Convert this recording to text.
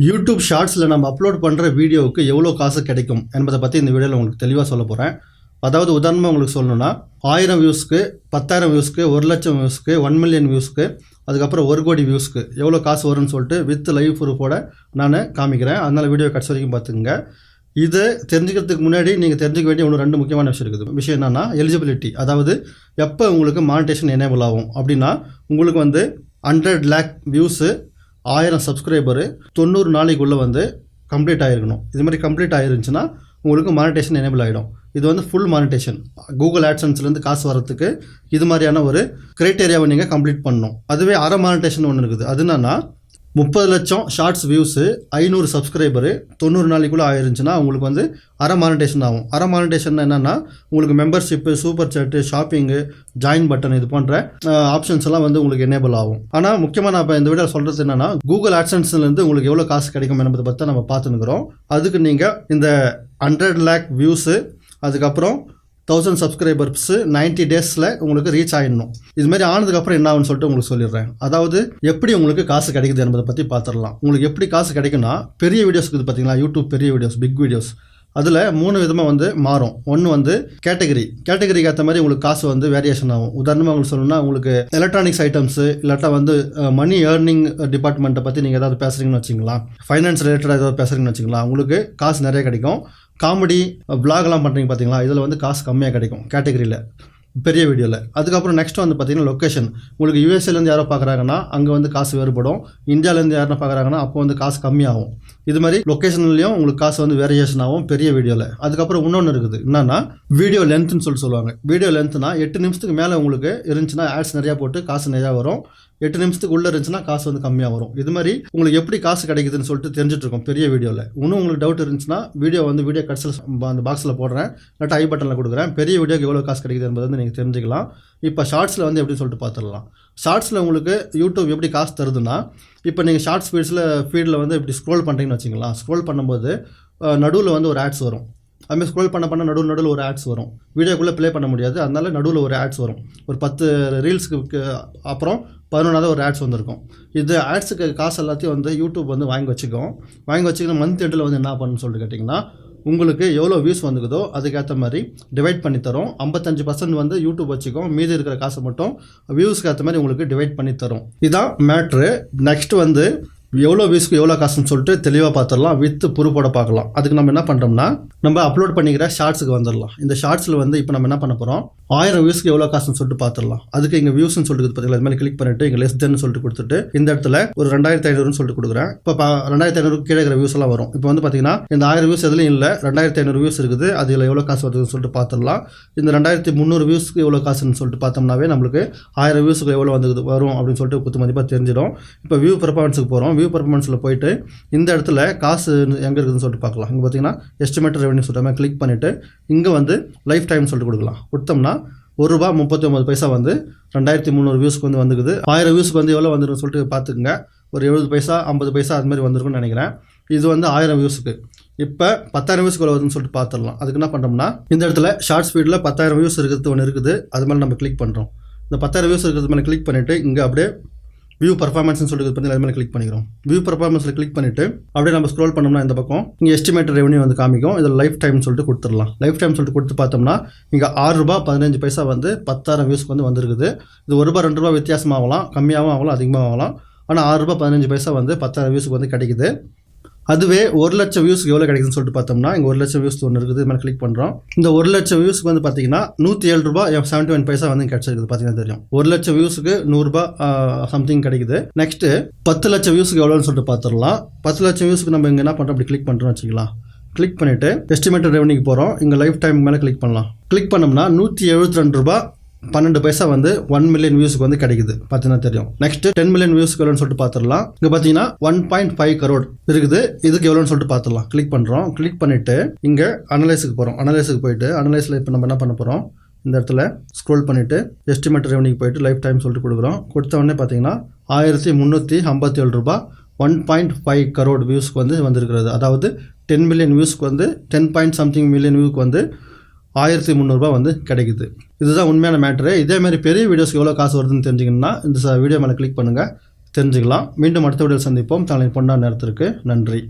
YouTube ஷார்ட்ஸில் நம்ம upload பண்ணுற வீடியோவுக்கு எவ்வளோ காசு கிடைக்கும் என்பதை பற்றி இந்த வீடியோவில் உங்களுக்கு தெளிவாக சொல்ல போகிறேன். அதாவது உதாரணமாக உங்களுக்கு சொல்லணும்னா 1000 வியூஸ்க்கு 10,000 வியூஸ்க்கு 1,00,000 வியூஸ்க்கு 1 மில்லியன் வியூஸ்க்கு அதுக்கப்புறம் 1 கோடி வியூஸ்க்கு எவ்வளோ காசு வரும்னு சொல்லிட்டு வித் லைவ் ப்ரூஃபோட நான் காமிக்கிறேன். அதனால் வீடியோ கடைசி வரைக்கும் பார்த்துங்க. இது தெரிஞ்சுக்கிறதுக்கு முன்னாடி நீங்கள் தெரிஞ்சுக்க வேண்டிய ஒன்று 2 முக்கியமான விஷயம் இருக்குது. விஷயம் என்னென்னா எலிஜிபிலிட்டி, அதாவது எப்போ உங்களுக்கு மானிட்டேஷன் எனேபிள் ஆகும் அப்படின்னா உங்களுக்கு 100 லேக் வியூஸு 1000 சப்ஸ்கிரைபரு 90 நாளைக்குள்ளே கம்ப்ளீட் ஆகிருக்கணும். இது மாதிரி கம்ப்ளீட் ஆகிருந்துச்சுன்னா உங்களுக்கு மானிட்டேஷன் எனேபிள் ஆகிடும். இது ஃபுல் மானிட்டேஷன். கூகுள் ஆட்சன்ஸ்லேருந்து காசு வரத்துக்கு இது மாதிரியான ஒரு க்ரைட்டேரியாவை நீங்கள் கம்ப்ளீட் பண்ணணும். அதுவே அரை மானிட்டேஷன் ஒன்று இருக்குது. அது என்னன்னா 30 லட்சம் ஷார்ட்ஸ் வியூஸு 500 சப்ஸ்கிரைபரு 90 நாளைக்குள்ளே ஆயிருந்துச்சுன்னா உங்களுக்கு அரை மானிட்டேஷன் ஆகும். அரை மானிட்டேஷன் என்னென்னா உங்களுக்கு மெம்பர்ஷிப்பு, சூப்பர் சாட்டு, ஷாப்பிங்கு, ஜாயின் பட்டன் இது போன்ற ஆப்ஷன்ஸ் எல்லாம் உங்களுக்கு எனேபிள் ஆகும். ஆனால் முக்கியமாக நான் இப்போ இந்த வீடியோ சொல்கிறது என்னென்னா கூகுள் ஆட்சன்ஸ்லேருந்து உங்களுக்கு எவ்வளோ காசு கிடைக்கும் என்பதை பற்றி நம்ம பார்த்துன்னுக்குறோம். அதுக்கு நீங்கள் இந்த 100 லேக் வியூஸு அதுக்கப்புறம் 1000 சப்ஸ்கிரைபர்ஸு 90 டேஸில் உங்களுக்கு ரீச் ஆகிடணும். இதுமாதிரி ஆனதுக்கப்புறம் என்ன ஆகுன்னு சொல்லிட்டு உங்களுக்கு சொல்லிடுறேன். அதாவது எப்படி உங்களுக்கு காசு கிடைக்குது என்பதை பற்றி பார்த்துடலாம். உங்களுக்கு எப்படி காசு கிடைக்குன்னா பெரிய வீடியோஸ் இருக்குது பார்த்தீங்களா, யூடியூப் பெரிய வீடியோஸ், பிக் வீடியோஸ், அதில் 3 விதமாக மாறும். ஒன்று கேட்டகரிக்கு ஏற்ற மாதிரி உங்களுக்கு காசு வேரியேஷன் ஆகும். உதாரணமாக உங்களுக்கு சொல்லணும்னா உங்களுக்கு எலக்ட்ரானிக்ஸ் ஐட்டம்ஸு இல்லாட்டா மணி ஏர்னிங் டிபார்ட்மெண்ட்டை பற்றி நீங்கள் ஏதாவது பேசுகிறீங்கன்னு வச்சிங்களா, ஃபைனான்ஸ் ரிலேட்டடாக ஏதாவது பேசுகிறீங்கன்னு வச்சிங்களா, உங்களுக்கு காசு நிறைய கிடைக்கும். காமெடி விளாக்லாம் பண்ணுறீங்க பார்த்தீங்களா, இதில் காசு கம்மியாக கிடைக்கும் கேட்டகரியில் பெரிய வீடியோவில். அதுக்கப்புறம் நெக்ஸ்ட் பார்த்தீங்கன்னா லொக்கேஷன். உங்களுக்கு யூஎஸ்ஏலேருந்து யாரோ பார்க்குறாங்கன்னா அங்கே காசு வேறுபடும். இந்தியாவிலேருந்து யாரோ பார்க்குறாங்கன்னா அப்போ காசு கம்மியாகும். இது மாதிரி லொக்கேஷன்லேயும் உங்களுக்கு காசு வேரியேஷன் ஆகும் பெரிய வீடியோவில். அதுக்கப்புறம் இன்னொன்று இருக்குது என்னன்னா வீடியோ லென்த்துன்னு சொல்லுவாங்க. வீடியோ லென்த்னா 8 நிமிஷத்துக்கு மேலே உங்களுக்கு இருந்துச்சுன்னா ஆட்ஸ் நிறையா போட்டு காசு நிறையா வரும். 8 நிமிஷத்துக்கு உள்ளே இருந்துச்சுன்னா காசு கம்மியாக வரும். இது மாதிரி உங்களுக்கு எப்படி காசு கிடைக்குதுன்னு சொல்லிட்டு தெரிஞ்சுட்டு இருக்கோம் பெரிய வீடியோவில். இன்னும் உங்களுக்கு டவுட் இருந்துச்சுன்னா வீடியோ கடைசியில் அந்த பாக்ஸில் போடுறேன், இல்லாட்டா ஐ பட்டனில் கொடுக்குறேன். பெரிய வீடியோக்கு எவ்வளோ காசு கிடைக்குது என்பதை நீங்கள் தெரிஞ்சுக்கலாம். இப்போ ஷார்ட்ஸில் எப்படின்னு சொல்லிட்டு பார்த்துடலாம். ஷார்ட்ஸில் உங்களுக்கு யூடியூப் எப்படி காசு தருதுன்னா, இப்போ நீங்கள் ஷார்ட்ஸ் ஃபீடில் இப்படி ஸ்க்ரோல் பண்ணுறீங்கன்னு வச்சிங்களா, ஸ்க்ரோல் பண்ணும்போது நடுவில் ஒரு ஆட்ஸ் வரும். அதுமாதிரி ஸ்க்ரோல் பண்ண நடுவில் ஒரு ஆட்ஸ் வரும். வீடியோக்குள்ளே ப்ளே பண்ண முடியாது, அதனால நடுவில் ஒரு ஆட்ஸ் வரும். ஒரு 10 ரீல்ஸுக்கு அப்புறம் 11வது ஒரு ஆட்ஸ் வந்திருக்கும். இது ஆட்ஸுக்கு காசு எல்லாத்தையும் யூடியூப் வாங்கி வச்சுக்கணும். மந்த் எண்டில் என்ன பண்ணணும்னு சொல்லிட்டு கேட்டிங்கன்னா உங்களுக்கு எவ்வளோ வியூஸ் வந்துக்குதோ அதுக்கேற்ற மாதிரி டிவைட் பண்ணி தரும். 55% யூடியூப் வச்சுக்கும், மீதி இருக்கிற காசை மட்டும் வியூஸ்க்கு ஏற்ற மாதிரி உங்களுக்கு டிவைட் பண்ணி தரும். இதுதான் மேட்ரு. நெக்ஸ்ட் எவ்வளோ வியூஸ்க்கு எவ்வளோ காசுன்னு சொல்லிட்டு தெளிவாக பார்த்துடலாம், வித் ப்ரூஃபோட பார்க்கலாம். அதுக்கு நம்ம என்ன பண்ணுறோம்னா நம்ம அப்லோட் பண்ணிக்கிற ஷார்ட்ஸுக்கு வந்துடலாம். இந்த ஷார்ட்ஸில் இப்போ நம்ம என்ன பண்ண போகிறோம், 1000 வியூஸ்க்கு எவ்வளோ காசுன்னு சொல்லிட்டு பார்த்துடலாம். அதுக்கு இங்கே வியூஸ்ன்னு சொல்லிட்டு பார்த்தீங்களா, இது மாதிரி கிளிக் பண்ணிட்டு இங்கே லெஸ் தென்னு சொல்லிட்டு கொடுத்துட்டு இந்த இடத்துல ஒரு 2500ன்னு சொல்லிட்டு கொடுக்குறேன். இப்போ 2500 கீழே இருக்கிற வியூஸ் எல்லாம் வரும். இப்போ பார்த்தீங்கன்னா இந்த 1000 வியூஸ் எதுலையும் இல்லை, 2500 வியூஸ் இருக்குது. அதில் எவ்வளோ காசு வருதுன்னு சொல்லிட்டு பார்த்துடலாம். இந்த 2300 வியூஸ்க்கு எவ்வளோ காசுன்னு சொல்லிட்டு பார்த்தோம்னாவே நம்மளுக்கு 1000 வியூஸுக்கு எவ்வளோ வரும் அப்படின்னு சொல்லிட்டு குத்து மதிப்பாக தெரிஞ்சிடும். இப்போ வியூ பெர்ஃபார்மன்ஸுக்கு போகிறோம். வியூ பெர்ஃபார்மன்ஸில் போயிட்டு இந்த இடத்துல காசு எங்கே இருக்குதுன்னு சொல்லிட்டு பார்க்கலாம். இங்கே பார்த்தீங்கன்னா எஸ்டிமேட்டட் ரெவன்யூ சொல்லிட்டு கிளிக் பண்ணிவிட்டு இங்கே லைஃப் டைம் சொல்லிட்டு கொடுக்கலாம். கொடுத்தோம்னா ₹1.39 2300 வியூஸ்க்கு வந்துக்குது. 1000 வியூஸ்க்கு எவ்வளோ வந்துருன்னு சொல்லிட்டு பார்த்துக்குங்க. ஒரு 70 பைசா 50 பைசா அது மாதிரி வந்திருக்குன்னு நினைக்கிறேன். இது 1000 வியூஸுக்கு. இப்போ 10,000 வியூஸ்க்கு எவ்வளோ வருதுன்னு சொல்லிட்டு பார்த்துடலாம். அதுக்கு என்ன பண்ணுறோம்னா இந்த இடத்துல ஷார்ட்ஸ் ஃபீடில் 10,000 வியூஸ் இருக்கிறது ஒன்று இருக்குது. அது மேலே நம்ம கிளிக் பண்ணுறோம். இந்த 10,000 வியூஸ் இருக்கிறது மேலே கிளிக் பண்ணிவிட்டு இங்கே அப்படியே வியூ பர்ஃபார்மன்ஸ்னு சொல்லிட்டு பண்ணி அது மேலே கிளிக் பண்ணிக்கிறோம். வியூ பர்ஃபார்மன்ஸில் கிளிக் பண்ணிவிட்டு அப்படியே நம்ம ஸ்க்ரோல் பண்ணோம்னா இந்த பக்கம் இங்கே எஸ்டிமேட்டட் ரெவன்யூ காமிக்கும். இதில் லைஃப் டைம் சொல்லிட்டு கொடுத்துடலாம். லைஃப் டைம் சொல்லிட்டு கொடுத்து பார்த்தோம்னா இங்கே ₹6.15 10,000 வியூஸ்க்கு வந்துருக்குது. இது ₹1 ₹2 வித்தியாசமாகலாம், கம்மியாகவும் ஆகலாம், அதிகமாக ஆகலாம். ஆனால் ₹6.15 10,000 வியூஸ்க்கு கிடைக்குது. அதுவே 1,00,000 வியூஸ்க்கு எவ்வளோ கிடைக்குதுன்னு சொல்லிட்டு பார்த்தோம்னா இங்கே 1,00,000 வியூஸ் ஒன்று இருக்குது. இது மேலே கிளிக் பண்ணுறோம். இந்த 1,00,000 வியூஸ்க்கு பார்த்தீங்கன்னா ₹107.71 கிடச்சிருக்குது. பார்த்தீங்கன்னா தெரியும் 1,00,000 வியூஸுக்கு ₹100 சம்திங் கிடைக்குது. நெக்ஸ்ட்டு 10,00,000 வியூஸுக்கு எவ்வளோன்னு சொல்லிட்டு பார்த்துடலாம். 10,00,000 வியூஸுக்கு நம்ம இங்கே என்ன பண்ணுறோம், அப்படி கிளிக் பண்ணுறோம் வச்சுக்கலாம். கிளிக் பண்ணிவிட்டு எஸ்டிமேட்டட் ரெவன்யூக்கு போகிறோம். இங்கே லைஃப் டைம் மேலே கிளிக் பண்ணலாம். கிளிக் பண்ணோம்னா ₹172.12 1 மில்லியன் வியூஸ்க்கு கிடைக்குது. பார்த்தீங்கன்னா தெரியும். நெக்ஸ்ட் 10 மில்லியன் வியூஸ்க்கு எவ்வளோன்னு சொல்லிட்டு பார்த்துடலாம். இங்கே பார்த்தீங்கன்னா 1.5 crore இருக்குது. இதுக்கு எவ்வளோன்னு சொல்லிட்டு பார்த்துடலாம். கிளிக் பண்ணுறோம். கிளிக் பண்ணிவிட்டு இங்கே அனலைஸுக்கு போகிறோம். அனலைஸுக்கு போயிட்டு அனலைஸில் இப்போ நம்ம என்ன பண்ண போகிறோம், இந்த இடத்துல ஸ்க்ரோல் பண்ணிவிட்டு எஸ்டிமேட்டட் ரெவன்யூக்கு போயிட்டு லைஃப் டைம் சொல்லிட்டு கொடுக்குறோம். கொடுத்த உடனே பார்த்தீங்கன்னா ₹1357 1.5 crore வியூஸ்க்கு வந்திருக்கிறது. அதாவது 10 மில்லியன் வியூஸ்க்கு 10 பாயிண்ட் சம்திங் மில்லியன் வியூக்கு ₹1300 கிடைக்குது. இதுதான் உண்மையான மேட்ரு. இதேமாதிரி பெரிய வீடியோஸ்க்கு எவ்வளோ காசு வருதுன்னு தெரிஞ்சிங்கன்னா இந்த வீடியோ மேலே கிளிக் பண்ணுங்கள், தெரிஞ்சுக்கலாம். மீண்டும் அடுத்த வீடியோவில் சந்திப்போம். தங்களின் பொன்னான நேரத்திற்கு நன்றி.